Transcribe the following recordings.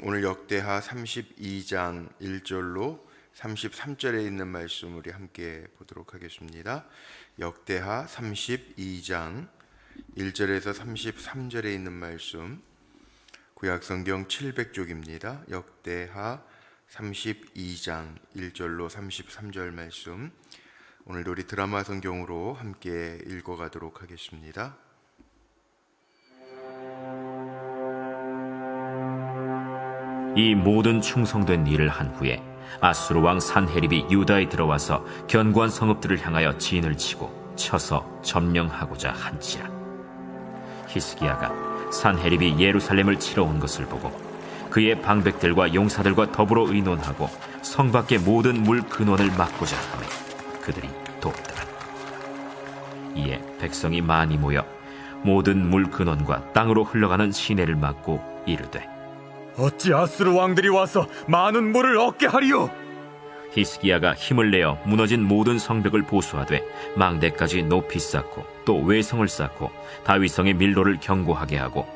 오늘 역대하 32장 1절로 33절에 있는 말씀 우리 함께 보도록 하겠습니다. 역대하 32장 1절에서 33절에 있는 말씀, 구약성경 700쪽입니다. 역대하 32장 1절로 33절 말씀, 오늘도 우리 드라마 성경으로 함께 읽어가도록 하겠습니다. 이 모든 충성된 일을 한 후에 아수르 왕 산헤립이 유다에 들어와서 견고한 성읍들을 향하여 진을 치고 쳐서 점령하고자 한지라. 히스기야가 산헤립이 예루살렘을 치러 온 것을 보고 그의 방백들과 용사들과 더불어 의논하고 성 밖의 모든 물 근원을 막고자 하매 그들이 돕더라. 이에 백성이 많이 모여 모든 물 근원과 땅으로 흘러가는 시내를 막고 이르되, 어찌 아수르 왕들이 와서 많은 물을 얻게 하리요? 히스기야가 힘을 내어 무너진 모든 성벽을 보수하되 망대까지 높이 쌓고 또 외성을 쌓고 다윗성의 밀로를 견고하게 하고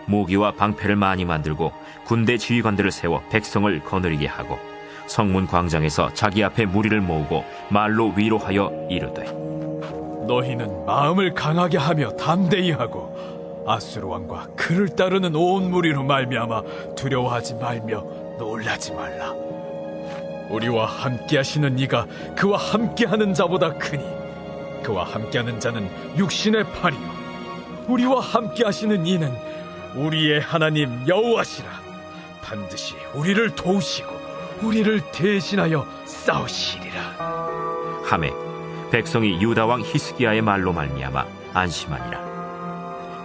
모기와 방패를 많이 만들고 군대 지휘관들을 세워 백성을 거느리게 하고 성문 광장에서 자기 앞에 무리를 모으고 말로 위로하여 이르되, 너희는 마음을 강하게 하며 담대히 하고 아수르 왕과 그를 따르는 온 무리로 말미암아 두려워하지 말며 놀라지 말라. 우리와 함께하시는 이가 그와 함께하는 자보다 크니 그와 함께하는 자는 육신의 팔이요 우리와 함께하시는 이는 우리의 하나님 여호와시라. 반드시 우리를 도우시고 우리를 대신하여 싸우시리라 하매 백성이 유다 왕 히스기야의 말로 말미암아 안심하니라.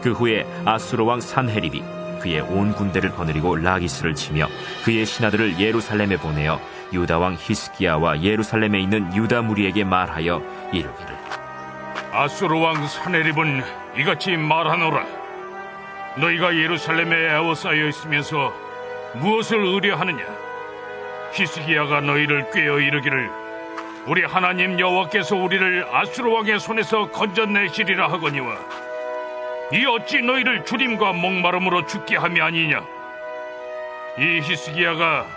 그 후에 아수르 왕 산헤립이 그의 온 군대를 거느리고 라기스를 치며 그의 신하들을 예루살렘에 보내어 유다 왕 히스기야와 예루살렘에 있는 유다 무리에게 말하여 이르기를, 아수르 왕 산헤립은 이같이 말하노라. 너희가 예루살렘에 에워싸여 있으면서 무엇을 의뢰하느냐? 히스기야가 너희를 꾀어 이르기를 우리 하나님 여호와께서 우리를 아수르 왕의 손에서 건져내시리라 하거니와 이 어찌 너희를 주림과 목마름으로 죽게 함이 아니냐? 이 히스기야가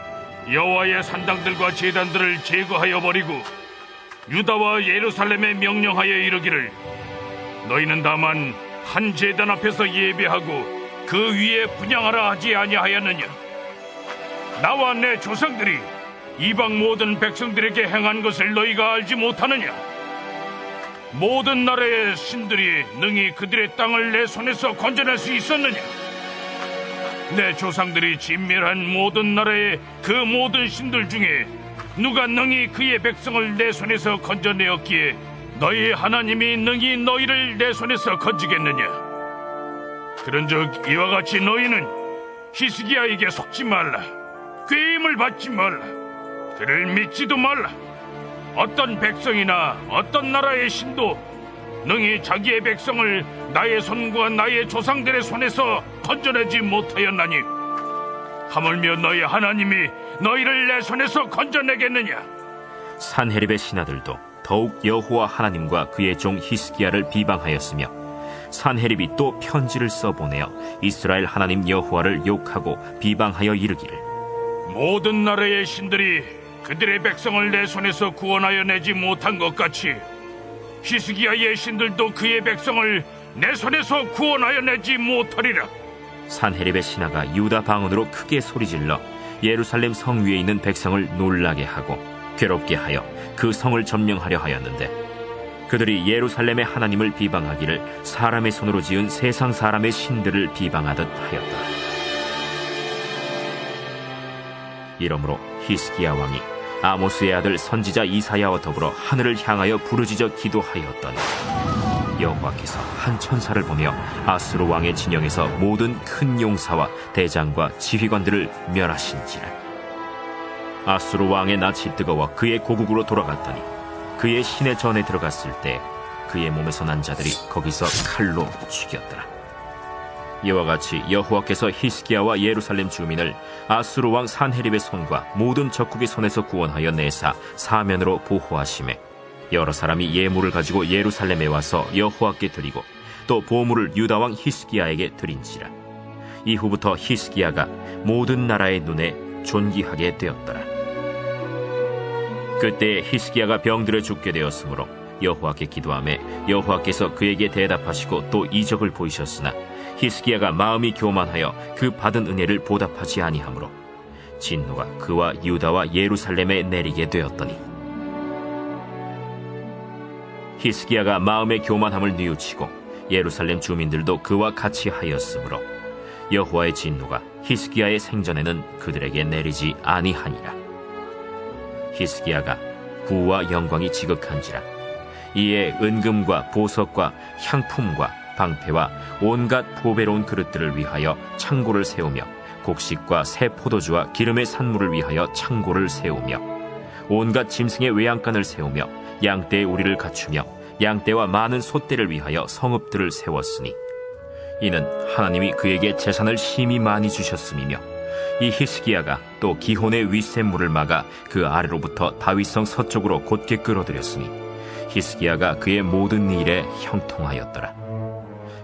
여호와의 산당들과 제단들을 제거하여 버리고 유다와 예루살렘에 명령하여 이르기를 너희는 다만 한 제단 앞에서 예배하고 그 위에 분향하라 하지 아니하였느냐? 나와 내 조상들이 이방 모든 백성들에게 행한 것을 너희가 알지 못하느냐? 모든 나라의 신들이 능히 그들의 땅을 내 손에서 건져낼 수 있었느냐? 내 조상들이 진멸한 모든 나라의 그 모든 신들 중에 누가 능히 그의 백성을 내 손에서 건져내었기에 너희 하나님이 능히 너희를 내 손에서 건지겠느냐? 그런즉 이와 같이 너희는 히스기야에게 속지 말라. 꾀임을 받지 말라. 그를 믿지도 말라. 어떤 백성이나 어떤 나라의 신도 능히 자기의 백성을 나의 손과 나의 조상들의 손에서 건져내지 못하였나니 하물며 너희 하나님이 너희를 내 손에서 건져내겠느냐? 산헤립의 신하들도 더욱 여호와 하나님과 그의 종 히스기야를 비방하였으며 산헤립이 또 편지를 써보내어 이스라엘 하나님 여호와를 욕하고 비방하여 이르기를, 모든 나라의 신들이 그들의 백성을 내 손에서 구원하여 내지 못한 것 같이 히스기야의 신들도 그의 백성을 내 손에서 구원하여 내지 못하리라. 산헤립의 신하가 유다 방언으로 크게 소리질러 예루살렘 성 위에 있는 백성을 놀라게 하고 괴롭게 하여 그 성을 점령하려 하였는데 그들이 예루살렘의 하나님을 비방하기를 사람의 손으로 지은 세상 사람의 신들을 비방하듯 하였더라. 이러므로 히스기야 왕이 아모스의 아들 선지자 이사야와 더불어 하늘을 향하여 부르짖어 기도하였더니 여호와께서 한 천사를 보내어 아수르 왕의 진영에서 모든 큰 용사와 대장과 지휘관들을 멸하신지라. 아수르 왕의 낯이 뜨거워 그의 고국으로 돌아갔더니 그의 시내 전에 들어갔을 때 그의 몸에서 난 자들이 거기서 칼로 죽였더라. 이와 같이 여호와께서 히스기야와 예루살렘 주민을 아수르 왕 산헤립의 손과 모든 적국의 손에서 구원하여 내사 사면으로 보호하시매 여러 사람이 예물을 가지고 예루살렘에 와서 여호와께 드리고 또 보물을 유다 왕 히스기야에게 드린지라. 이후부터 히스기야가 모든 나라의 눈에 존귀하게 되었더라. 그때 히스기야가 병들어 죽게 되었으므로 여호와께 기도하매 여호와께서 그에게 대답하시고 또 이적을 보이셨으나 히스기야가 마음이 교만하여 그 받은 은혜를 보답하지 아니하므로 진노가 그와 유다와 예루살렘에 내리게 되었더니 히스기야가 마음의 교만함을 뉘우치고 예루살렘 주민들도 그와 같이 하였으므로 여호와의 진노가 히스기야의 생전에는 그들에게 내리지 아니하니라. 히스기야가 부와 영광이 지극한지라 이에 은금과 보석과 향품과 방패와 온갖 보배로운 그릇들을 위하여 창고를 세우며 곡식과 새 포도주와 기름의 산물을 위하여 창고를 세우며 온갖 짐승의 외양간을 세우며 양떼의 우리를 갖추며 양떼와 많은 소떼를 위하여 성읍들을 세웠으니 이는 하나님이 그에게 재산을 심히 많이 주셨음이며 이 히스기야가 또 기혼의 윗샘물을 막아 그 아래로부터 다윗성 서쪽으로 곧게 끌어들였으니 히스기야가 그의 모든 일에 형통하였더라.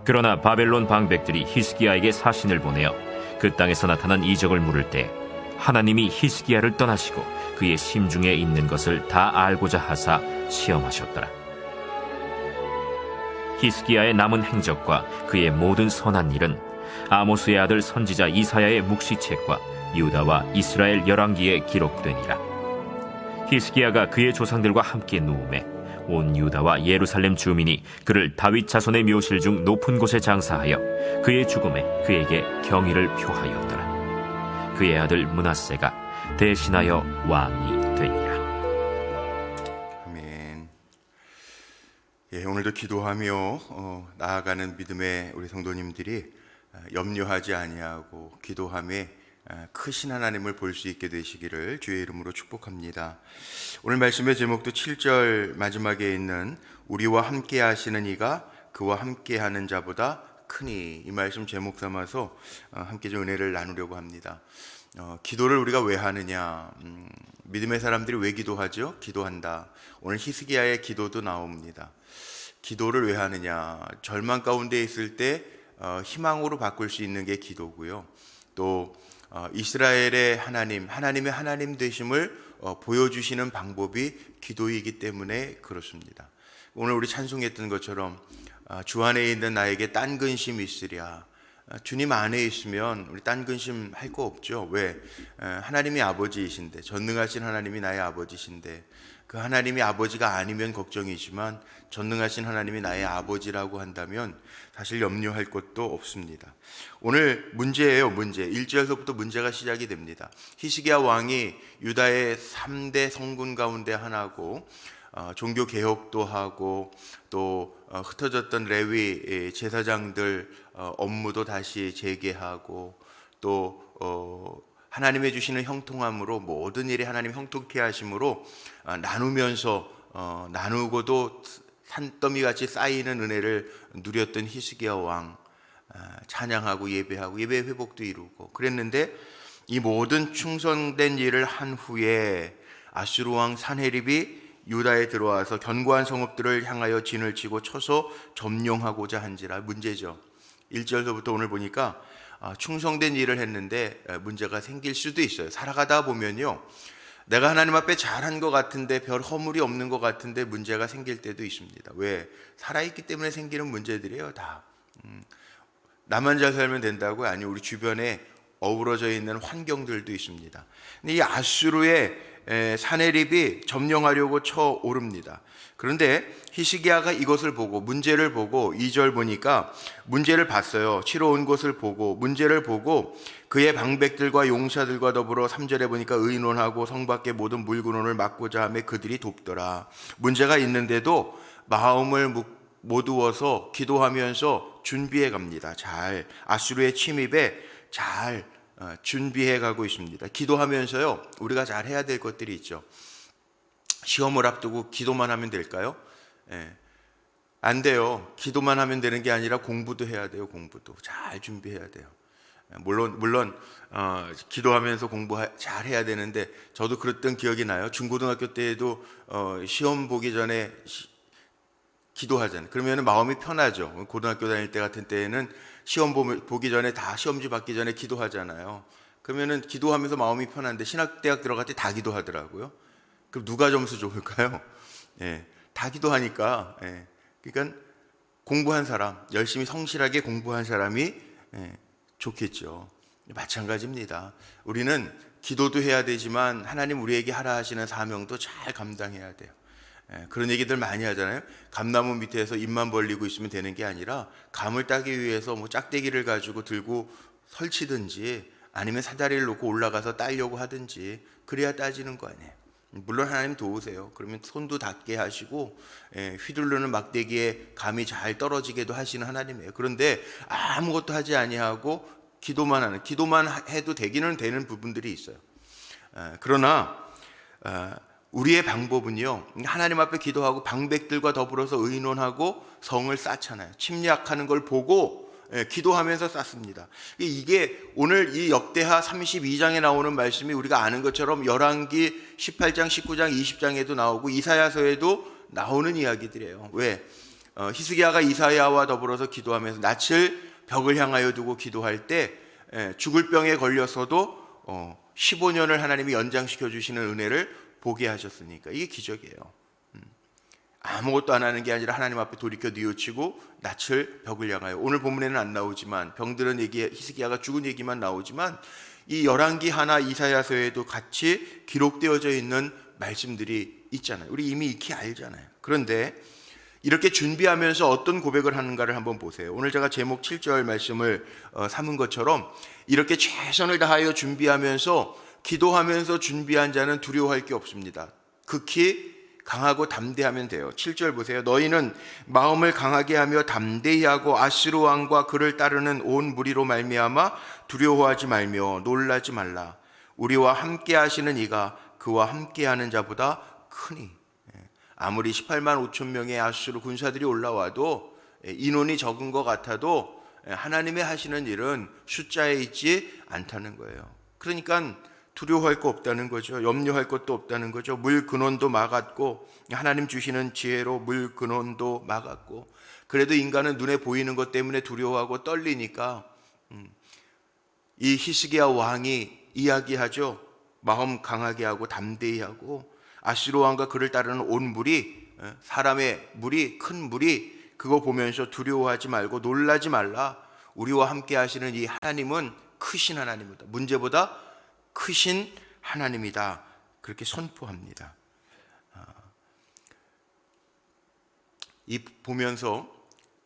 그러나 바벨론 방백들이 히스기야에게 사신을 보내어 그 땅에서 나타난 이적을 물을 때 하나님이 히스기야를 떠나시고 그의 심중에 있는 것을 다 알고자 하사 시험하셨더라. 히스기야의 남은 행적과 그의 모든 선한 일은 아모스의 아들 선지자 이사야의 묵시책과 유다와 이스라엘 열왕기에 기록되니라. 히스기야가 그의 조상들과 함께 누우매 온 유다와 예루살렘 주민이 그를 다윗 자손의 묘실 중 높은 곳에 장사하여 그의 죽음에 그에게 경의를 표하였더라. 그의 아들 므낫세가 대신하여 왕이 되니라. 아멘. 예, 오늘도 기도하며 나아가는 믿음의 우리 성도님들이 염려하지 아니하고 기도함에 크신 하나님을 볼 수 있게 되시기를 주의 이름으로 축복합니다. 오늘 말씀의 제목도 7절 마지막에 있는 우리와 함께 하시는 이가 그와 함께 하는 자보다 크니, 이 말씀 제목 삼아서 함께 좀 은혜를 나누려고 합니다. 기도를 우리가 왜 하느냐, 믿음의 사람들이 왜 기도하죠? 기도한다. 오늘 히스기야의 기도도 나옵니다. 기도를 왜 하느냐, 절망 가운데 있을 때 희망으로 바꿀 수 있는 게 기도고요. 또 이스라엘의 하나님의 하나님 되심을 보여주시는 방법이 기도이기 때문에 그렇습니다. 오늘 우리 찬송했던 것처럼 주 안에 있는 나에게 딴 근심이 있으랴. 주님 안에 있으면 우리 딴 근심 할 거 없죠. 왜? 하나님이 아버지이신데, 전능하신 하나님이 나의 아버지신데, 그 하나님이 아버지가 아니면 걱정이지만 전능하신 하나님이 나의 아버지라고 한다면 사실 염려할 것도 없습니다. 오늘 문제예요. 문제. 1절서부터 문제가 시작이 됩니다. 히스기야 왕이 유다의 3대 성군 가운데 하나고 종교 개혁도 하고 또 흩어졌던 레위 제사장들 업무도 다시 재개하고 또 하나님의 주시는 형통함으로 모든 일에 하나님 형통케 하심으로 나누면서 나누고도 산더미 같이 쌓이는 은혜를 누렸던 히스기야 왕, 찬양하고 예배하고 예배 회복도 이루고 그랬는데, 이 모든 충성된 일을 한 후에 아수르 왕 산헤립이 유다에 들어와서 견고한 성읍들을 향하여 진을 치고 쳐서 점령하고자 한지라. 문제죠. 1절서부터 오늘 보니까 충성된 일을 했는데 문제가 생길 수도 있어요. 살아가다 보면요, 내가 하나님 앞에 잘한 것 같은데 별 허물이 없는 것 같은데 문제가 생길 때도 있습니다. 왜? 살아있기 때문에 생기는 문제들이에요. 다 나만 잘 살면 된다고? 아니, 우리 주변에 어우러져 있는 환경들도 있습니다. 근데 이 아수르의 산헤립이 점령하려고 쳐오릅니다. 그런데 히스기야가 이것을 보고, 문제를 보고, 2절 보니까 문제를 봤어요. 치러 온 것을 보고 문제를 보고 그의 방백들과 용사들과 더불어 3절에 보니까 의논하고 성 밖의 모든 물군원을 막고자 하며 그들이 돕더라. 문제가 있는데도 마음을 모두어서 기도하면서 준비해 갑니다. 잘 아수르의 침입에 잘 준비해 가고 있습니다. 기도하면서요, 우리가 잘 해야 될 것들이 있죠. 시험을 앞두고 기도만 하면 될까요? 안 돼요. 기도만 하면 되는 게 아니라 공부도 해야 돼요. 공부도 잘 준비해야 돼요. 물론 기도하면서 공부 잘 해야 되는데, 저도 그랬던 기억이 나요. 중고등학교 때에도 시험 보기 전에 기도하잖아요. 그러면 마음이 편하죠. 고등학교 다닐 때 같은 때에는 시험 보기 전에 다 시험지 받기 전에 기도하잖아요. 그러면은 기도하면서 마음이 편한데 신학대학 들어갈 때 다 기도하더라고요. 그럼 누가 점수 좋을까요? 예, 다 기도하니까. 예, 그러니까 공부한 사람, 열심히 성실하게 공부한 사람이 좋겠죠. 마찬가지입니다. 우리는 기도도 해야 되지만 하나님 우리에게 하라 하시는 사명도 잘 감당해야 돼요. 그런 얘기들 많이 하잖아요. 감나무 밑에서 입만 벌리고 있으면 되는 게 아니라 감을 따기 위해서 뭐 짝대기를 가지고 들고 설치든지 아니면 사다리를 놓고 올라가서 따려고 하든지 그래야 따지는 거 아니에요. 물론 하나님 도우세요. 그러면 손도 닿게 하시고 휘두르는 막대기에 감이 잘 떨어지게도 하시는 하나님이에요. 그런데 아무것도 하지 아니하고 기도만 해도 되기는 되는 부분들이 있어요. 그러나 우리의 방법은요, 하나님 앞에 기도하고 방백들과 더불어서 의논하고 성을 쌓잖아요. 침략하는 걸 보고 기도하면서 쌓습니다. 이게 오늘 이 역대하 32장에 나오는 말씀이 우리가 아는 것처럼 열왕기 18장, 19장, 20장에도 나오고 이사야서에도 나오는 이야기들이에요. 왜? 히스기야가 이사야와 더불어서 기도하면서 낯을 벽을 향하여 두고 기도할 때 죽을 병에 걸렸어도 15년을 하나님이 연장시켜 주시는 은혜를 보게 하셨으니까 이게 기적이에요. 아무것도 안 하는 게 아니라 하나님 앞에 돌이켜 뉘우치고 낯을 벽을 향하여. 오늘 본문에는 안 나오지만 병들은 얘기, 히스기야가 죽은 얘기만 나오지만 이 열왕기 하나 이사야서에도 같이 기록되어져 있는 말씀들이 있잖아요. 우리 이미 익히 알잖아요. 그런데 이렇게 준비하면서 어떤 고백을 하는가를 한번 보세요. 오늘 제가 제목 7절 말씀을 삼은 것처럼 이렇게 최선을 다하여 준비하면서 기도하면서 준비한 자는 두려워할 게 없습니다. 극히 강하고 담대하면 돼요. 7절 보세요. 너희는 마음을 강하게 하며 담대히 하고 아수르 왕과 그를 따르는 온 무리로 말미암아 두려워하지 말며 놀라지 말라. 우리와 함께 하시는 이가 그와 함께 하는 자보다 크니. 아무리 18만 5천 명의 아수르 군사들이 올라와도 인원이 적은 것 같아도 하나님의 하시는 일은 숫자에 있지 않다는 거예요. 그러니까 두려워할 거 없다는 거죠. 염려할 것도 없다는 거죠. 물 근원도 막았고 하나님 주시는 지혜로 물 근원도 막았고 그래도 인간은 눈에 보이는 것 때문에 두려워하고 떨리니까 이 히스기야 왕이 이야기하죠. 마음 강하게 하고 담대히 하고 아수르 왕과 그를 따르는 온 무리, 사람의 무리, 큰 무리 그거 보면서 두려워하지 말고 놀라지 말라. 우리와 함께 하시는 이 하나님은 크신 하나님이다. 문제보다 크신 하나님이다. 그렇게 선포합니다. 이 보면서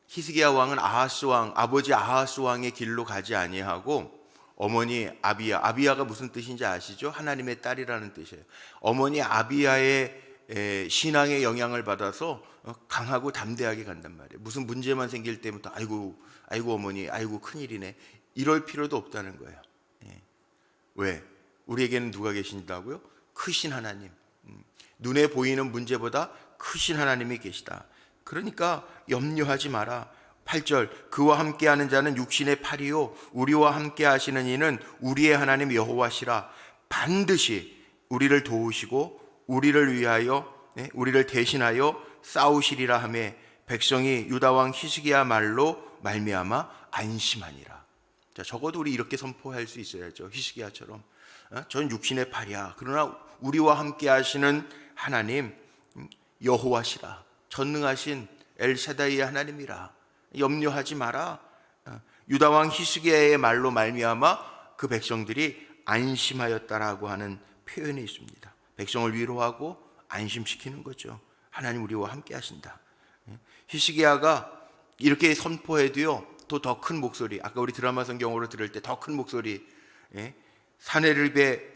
히스기야 왕은 아하스 왕, 아버지 아하스 왕의 길로 가지 아니하고 어머니 아비야가 무슨 뜻인지 아시죠? 하나님의 딸이라는 뜻이에요. 어머니 아비야의 신앙의 영향을 받아서 강하고 담대하게 간단 말이에요. 무슨 문제만 생길 때부터 아이고 어머니, 아이고 큰일이네. 이럴 필요도 없다는 거예요. 왜? 우리에게는 누가 계신다고요? 크신 하나님. 눈에 보이는 문제보다 크신 하나님이 계시다. 그러니까 염려하지 마라. 8절 그와 함께하는 자는 육신의 팔이요 우리와 함께 하시는 이는 우리의 하나님 여호와시라. 반드시 우리를 도우시고 우리를 위하여 우리를 대신하여 싸우시리라 하매 백성이 유다 왕 히스기야 말로 말미암아 안심하니라. 자, 적어도 우리 이렇게 선포할 수 있어야죠. 히스기야처럼 전 육신의 팔이야. 그러나 우리와 함께 하시는 하나님 여호와시라. 전능하신 엘샤다이의 하나님이라. 염려하지 마라. 유다 왕 히스기야의 말로 말미암아 그 백성들이 안심하였다라고 하는 표현이 있습니다. 백성을 위로하고 안심시키는 거죠. 하나님 우리와 함께 하신다. 히스기야가 이렇게 선포해도요, 또 더 큰 목소리, 아까 우리 드라마 성경으로 들을 때 더 큰 목소리, 사네립의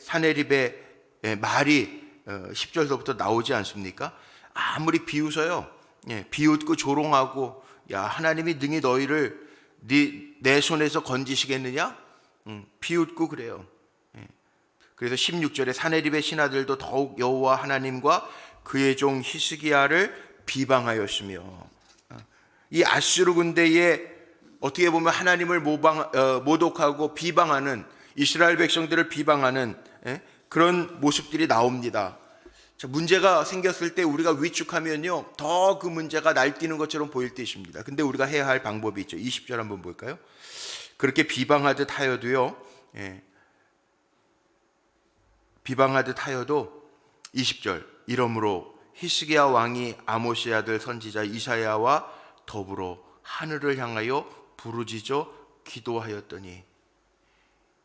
말이 10절서부터 나오지 않습니까? 아무리 비웃어요. 비웃고 조롱하고, 야, 하나님이 능히 너희를 내 손에서 건지시겠느냐? 비웃고 그래요. 그래서 16절에 사네립의 신하들도 더욱 여호와 하나님과 그의 종 히스기야를 비방하였으며, 이 아수르 군대에 어떻게 보면 하나님을 모독하고 비방하는, 이스라엘 백성들을 비방하는 그런 모습들이 나옵니다. 자, 문제가 생겼을 때 우리가 위축하면요, 더 그 문제가 날뛰는 것처럼 보일 때입니다. 근데 우리가 해야 할 방법이 있죠. 20절 한번 볼까요? 그렇게 비방하듯 하여도요, 비방하듯 하여도 20절, 이러므로 히스기야 왕이 아모스의 아들 선지자 이사야와 더불어 하늘을 향하여 부르짖어 기도하였더니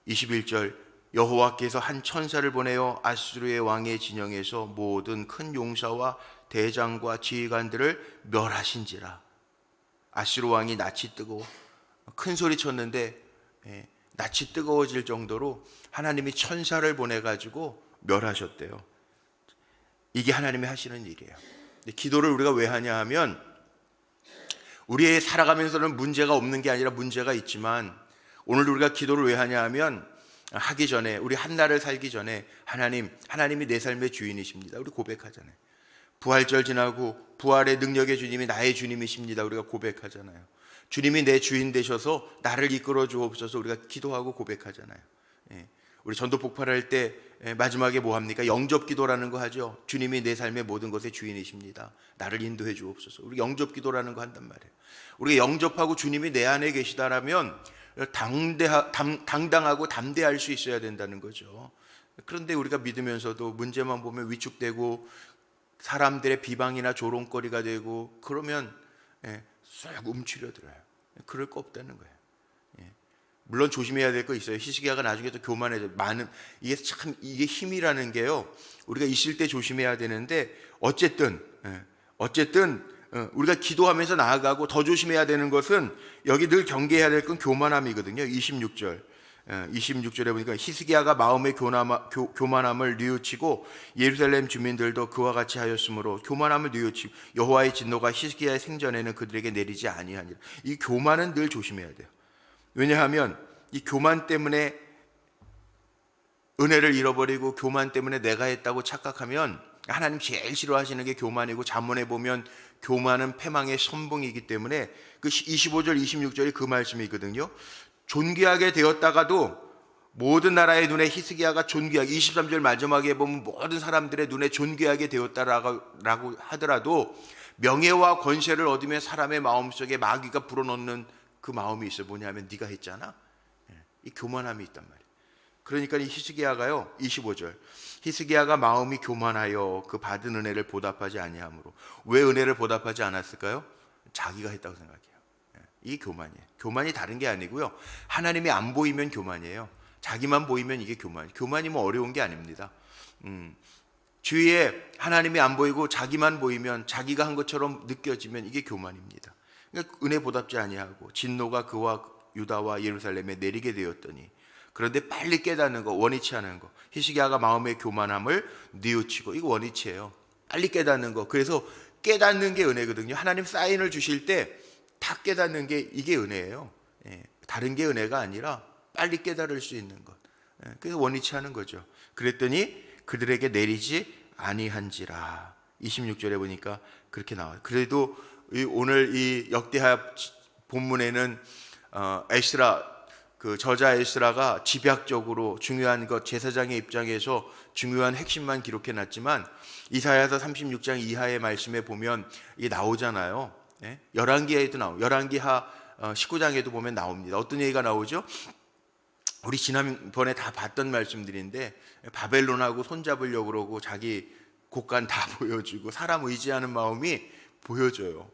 21절, 여호와께서 한 천사를 보내어 아수르의 왕의 진영에서 모든 큰 용사와 대장과 지휘관들을 멸하신지라. 아수르 왕이 낯이 뜨고 큰 소리 쳤는데 낯이 뜨거워질 정도로 하나님이 천사를 보내가지고 멸하셨대요. 이게 하나님이 하시는 일이에요. 기도를 우리가 왜 하냐 하면, 우리의 살아가면서는 문제가 없는 게 아니라 문제가 있지만, 오늘 우리가 기도를 왜 하냐 하면, 하기 전에, 우리 한 날을 살기 전에 하나님이 내 삶의 주인이십니다. 우리 고백하잖아요. 부활절 지나고 부활의 능력의 주님이 나의 주님이십니다. 우리가 고백하잖아요. 주님이 내 주인 되셔서 나를 이끌어 주옵소서 우리가 기도하고 고백하잖아요. 우리 전도 폭발할 때 마지막에 뭐 합니까? 영접 기도라는 거 하죠. 주님이 내 삶의 모든 것의 주인이십니다. 나를 인도해 주옵소서. 우리 영접 기도라는 거 한단 말이에요. 우리가 영접하고 주님이 내 안에 계시다라면 당당하고 담대할 수 있어야 된다는 거죠. 그런데 우리가 믿으면서도 문제만 보면 위축되고 사람들의 비방이나 조롱거리가 되고 그러면 쏙 움츠려들어요. 그럴 거 없다는 거예요. 물론 조심해야 될 거 있어요. 히스기야가 나중에 또 교만해져. 이게 힘이라는 게요, 우리가 있을 때 조심해야 되는데, 어쨌든 우리가 기도하면서 나아가고 더 조심해야 되는 것은, 여기 늘 경계해야 될 건 교만함이거든요. 26절에 보니까 히스기야가 마음의 교만함을 뉘우치고 예루살렘 주민들도 그와 같이 하였으므로 교만함을 뉘우치고 여호와의 진노가 히스기야의 생전에는 그들에게 내리지 아니하니라. 이 교만은 늘 조심해야 돼요. 왜냐하면 이 교만 때문에 은혜를 잃어버리고 교만 때문에 내가 했다고 착각하면, 하나님 제일 싫어하시는 게 교만이고, 잠언에 보면 교만은 패망의 선봉이기 때문에 그 25절 26절이 그 말씀이거든요. 존귀하게 되었다가도 모든 나라의 눈에 히스기야가 존귀하게, 23절 마지막에 보면 모든 사람들의 눈에 존귀하게 되었다라고 하더라도 명예와 권세를 얻으면 사람의 마음속에 마귀가 불어넣는 그 마음이 있어. 뭐냐면 네가 했잖아. 이 교만함이 있단 말이에요. 그러니까 이 히스기야가요, 25절, 히스기야가 마음이 교만하여 그 받은 은혜를 보답하지 아니하므로. 왜 은혜를 보답하지 않았을까요? 자기가 했다고 생각해요. 이 교만이에요. 교만이 다른 게 아니고요, 하나님이 안 보이면 교만이에요. 자기만 보이면 이게 교만이에요. 교만이 뭐 어려운 게 아닙니다. 주위에 하나님이 안 보이고 자기만 보이면, 자기가 한 것처럼 느껴지면 이게 교만입니다. 그러니까 은혜 보답지 아니하고 진노가 그와 유다와 예루살렘에 내리게 되었더니. 그런데 빨리 깨닫는 거, 원위치 하는 거. 히스기야가 마음의 교만함을 뉘우치고, 이거 원위치예요. 빨리 깨닫는 거. 그래서 깨닫는 게 은혜거든요. 하나님 사인을 주실 때 다 깨닫는 게 이게 은혜예요. 다른 게 은혜가 아니라 빨리 깨달을 수 있는 것. 그래서 원위치 하는 거죠. 그랬더니 그들에게 내리지 아니한지라. 26절에 보니까 그렇게 나와요. 그래도 오늘 이 역대하 본문에는 에스라, 그 저자 에스라가 집약적으로 중요한 것, 제사장의 입장에서 중요한 핵심만 기록해 놨지만, 이사야서 36장 이하의 말씀에 보면 이게 나오잖아요. 열왕기하에도 나오고, 열왕기하 19장에도 보면 나옵니다. 어떤 얘기가 나오죠? 우리 지난번에 다 봤던 말씀들인데, 바벨론하고 손잡으려고 그러고 자기 곡간 다 보여주고 사람 의지하는 마음이 보여져요.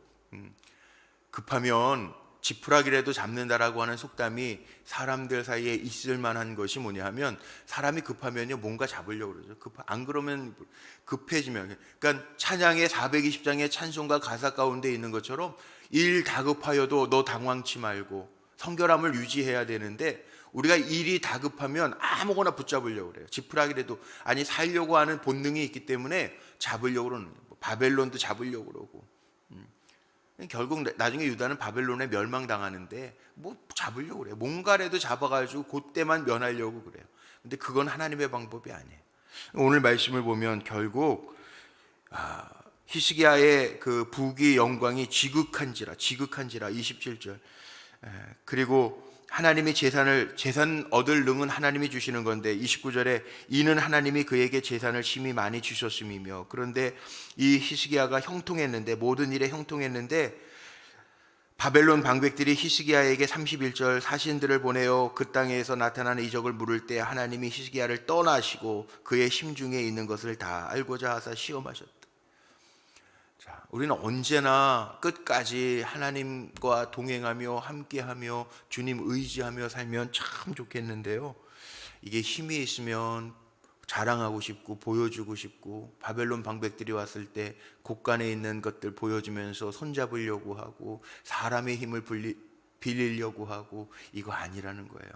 급하면 지푸라기라도 잡는다라고 하는 속담이 사람들 사이에 있을 만한 것이 뭐냐 하면, 사람이 급하면요 뭔가 잡으려고 그러죠. 안 그러면 급해지면, 그러니까 찬양의 420장의 찬송가 가사 가운데 있는 것처럼 일 다급하여도 너 당황치 말고 성결함을 유지해야 되는데, 우리가 일이 다급하면 아무거나 붙잡으려고 그래요. 지푸라기라도, 아니 살려고 하는 본능이 있기 때문에 잡으려고 그러는 거예요. 바벨론도 잡으려고 그러고. 결국 나중에 유다는 바벨론에 멸망당하는데 뭐 잡으려고 그래요. 뭔가라도 잡아가지고 그때만 면하려고 그래요. 근데 그건 하나님의 방법이 아니에요. 오늘 말씀을 보면 결국 히스기야의 그 부귀 영광이 지극한지라 27절. 그리고 하나님이 재산 얻을 능은 하나님이 주시는 건데 29절에 이는 하나님이 그에게 재산을 심히 많이 주셨음이며, 그런데 이 히스기야가 형통했는데, 모든 일에 형통했는데 바벨론 방백들이 히스기야에게 31절 사신들을 보내어 그 땅에서 나타나는 이적을 물을 때 하나님이 히스기야를 떠나시고 그의 심중에 있는 것을 다 알고자 하사 시험하셨다. 자, 우리는 언제나 끝까지 하나님과 동행하며 함께하며 주님 의지하며 살면 참 좋겠는데요, 이게 힘이 있으면 자랑하고 싶고 보여주고 싶고, 바벨론 방백들이 왔을 때 곳간에 있는 것들 보여주면서 손잡으려고 하고 사람의 힘을 빌리려고 하고, 이거 아니라는 거예요.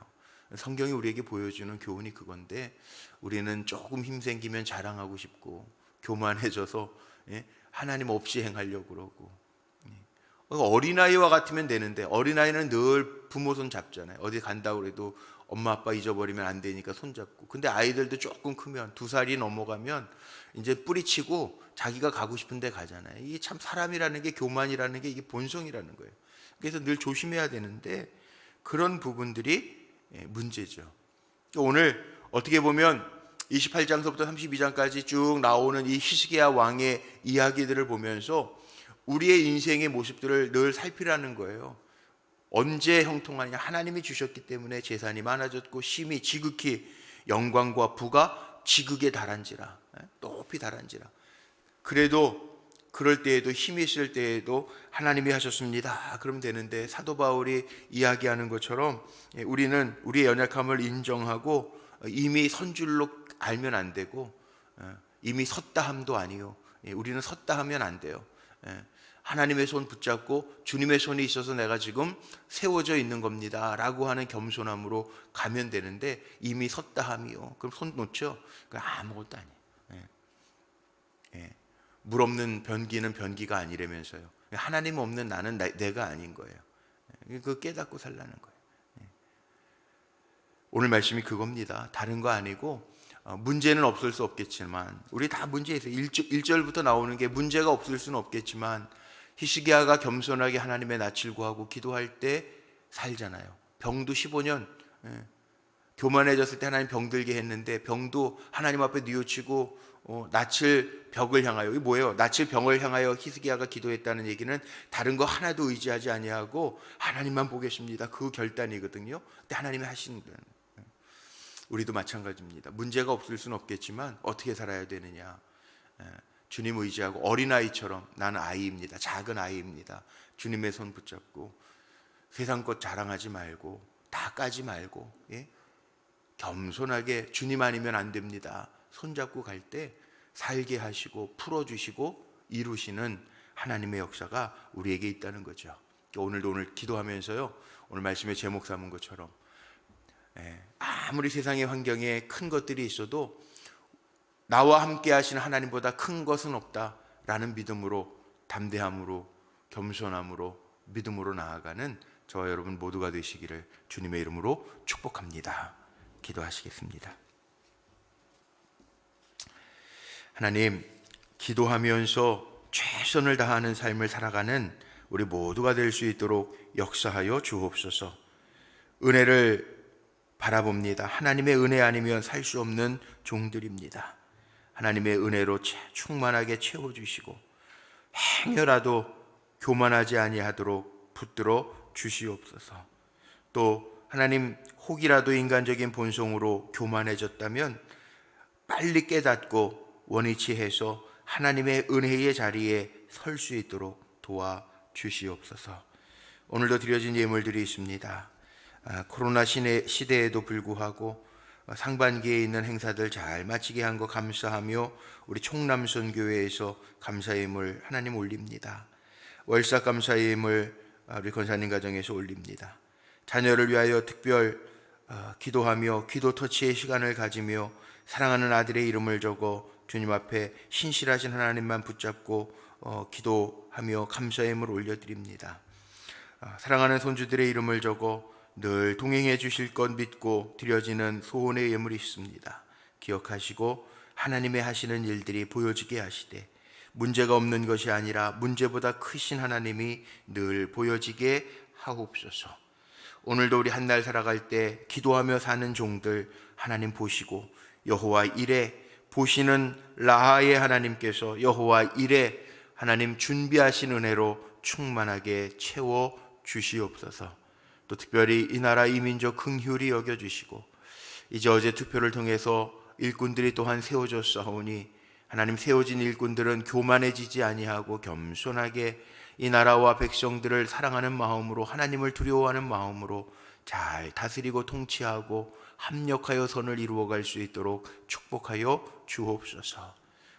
성경이 우리에게 보여주는 교훈이 그건데, 우리는 조금 힘 생기면 자랑하고 싶고 교만해져서 하나님 없이 행하려고 그러고, 어린아이와 같으면 되는데 어린아이는 늘 부모 손 잡잖아요. 어디 간다고 해도 엄마 아빠 잊어버리면 안 되니까 손잡고. 근데 아이들도 조금 크면 2살이 넘어가면 이제 뿌리치고 자기가 가고 싶은 데 가잖아요. 이게 참 사람이라는 게, 교만이라는 게 이게 본성이라는 거예요. 그래서 늘 조심해야 되는데 그런 부분들이 문제죠. 오늘 어떻게 보면 28장서부터 32장까지 쭉 나오는 이 히스기야 왕의 이야기들을 보면서 우리의 인생의 모습들을 늘 살피라는 거예요. 언제 형통하냐? 하나님이 주셨기 때문에 재산이 많아졌고 심히 지극히 영광과 부가 지극에 달한지라, 높이 달한지라. 그래도 그럴 때에도, 힘이 있을 때에도 하나님이 하셨습니다 그러면 되는데, 사도 바울이 이야기하는 것처럼 우리는 우리의 연약함을 인정하고 이미 선 줄로 알면 안 되고, 이미 섰다 함도 아니요, 우리는 섰다 하면 안 돼요. 하나님의 손 붙잡고 주님의 손이 있어서 내가 지금 세워져 있는 겁니다 라고 하는 겸손함으로 가면 되는데, 이미 섰다 함이요, 그럼 손 놓죠? 그럼 아무것도 아니에요. 물 없는 변기는 변기가 아니라면서요. 하나님 없는 나는 내가 아닌 거예요. 그거 깨닫고 살라는 거예요. 오늘 말씀이 그겁니다. 다른 거 아니고, 문제는 없을 수 없겠지만, 우리 다 문제 있어요. 1절부터 나오는 게 문제가 없을 수는 없겠지만, 히스기야가 겸손하게 하나님의 낯을 구하고 기도할 때 살잖아요. 병도 15년 교만해졌을 때 하나님 병들게 했는데, 병도 하나님 앞에 뉘우치고 낯을 벽을 향하여, 이게 뭐예요? 낯을 병을 향하여 히스기야가 기도했다는 얘기는 다른 거 하나도 의지하지 아니하고 하나님만 보겠습니다, 그 결단이거든요. 근데 하나님이 하시는 거예요. 우리도 마찬가지입니다. 문제가 없을 수는 없겠지만 어떻게 살아야 되느냐? 주님 의지하고 어린아이처럼, 나는 아이입니다, 작은 아이입니다, 주님의 손 붙잡고 세상 것 자랑하지 말고 다 까지 말고, 겸손하게 주님 아니면 안 됩니다 손잡고 갈 때 살게 하시고 풀어주시고 이루시는 하나님의 역사가 우리에게 있다는 거죠. 오늘 기도하면서요, 오늘 말씀의 제목 삼은 것처럼 아무리 세상의 환경에 큰 것들이 있어도 나와 함께 하시는 하나님보다 큰 것은 없다라는 믿음으로, 담대함으로, 겸손함으로, 믿음으로 나아가는 저와 여러분 모두가 되시기를 주님의 이름으로 축복합니다. 기도하시겠습니다. 하나님, 기도하면서 최선을 다하는 삶을 살아가는 우리 모두가 될 수 있도록 역사하여 주옵소서. 은혜를 바라봅니다. 하나님의 은혜 아니면 살 수 없는 종들입니다. 하나님의 은혜로 충만하게 채워주시고 행여라도 교만하지 아니하도록 붙들어 주시옵소서. 또 하나님, 혹이라도 인간적인 본성으로 교만해졌다면 빨리 깨닫고 원위치 해서 하나님의 은혜의 자리에 설 수 있도록 도와주시옵소서. 오늘도 드려진 예물들이 있습니다. 코로나 시대에도 불구하고 상반기에 있는 행사들 잘 마치게 한 거 감사하며 우리 총남선 교회에서 감사예물 하나님 올립니다. 월삭 감사예물 우리 권사님 가정에서 올립니다. 자녀를 위하여 특별 기도하며 기도 터치의 시간을 가지며 사랑하는 아들의 이름을 적어 주님 앞에 신실하신 하나님만 붙잡고 기도하며 감사예물 올려드립니다. 사랑하는 손주들의 이름을 적어 늘 동행해 주실 것 믿고 드려지는 소원의 예물이 있습니다. 기억하시고 하나님의 하시는 일들이 보여지게 하시되, 문제가 없는 것이 아니라 문제보다 크신 하나님이 늘 보여지게 하옵소서. 오늘도 우리 한 날 살아갈 때 기도하며 사는 종들 하나님 보시고 여호와 이레 보시는 라하의 하나님께서 여호와 이레 하나님 준비하신 은혜로 충만하게 채워 주시옵소서. 또 특별히 이 나라 이 민족 긍휼히 여겨주시고 이제 어제 투표를 통해서 일꾼들이 또한 세워졌사오니 하나님 세워진 일꾼들은 교만해지지 아니하고 겸손하게 이 나라와 백성들을 사랑하는 마음으로 하나님을 두려워하는 마음으로 잘 다스리고 통치하고 합력하여 선을 이루어갈 수 있도록 축복하여 주옵소서.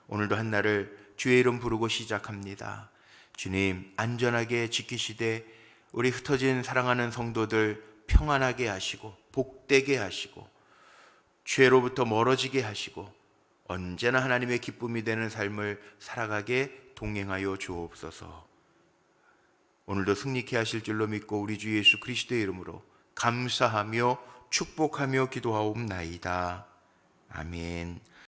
오늘도 한날을 주의 이름 부르고 시작합니다. 주님 안전하게 지키시되 우리 흩어진 사랑하는 성도들 평안하게 하시고 복되게 하시고 죄로부터 멀어지게 하시고 언제나 하나님의 기쁨이 되는 삶을 살아가게 동행하여 주옵소서. 오늘도 승리케 하실 줄로 믿고 우리 주 예수 그리스도의 이름으로 감사하며 축복하며 기도하옵나이다. 아멘.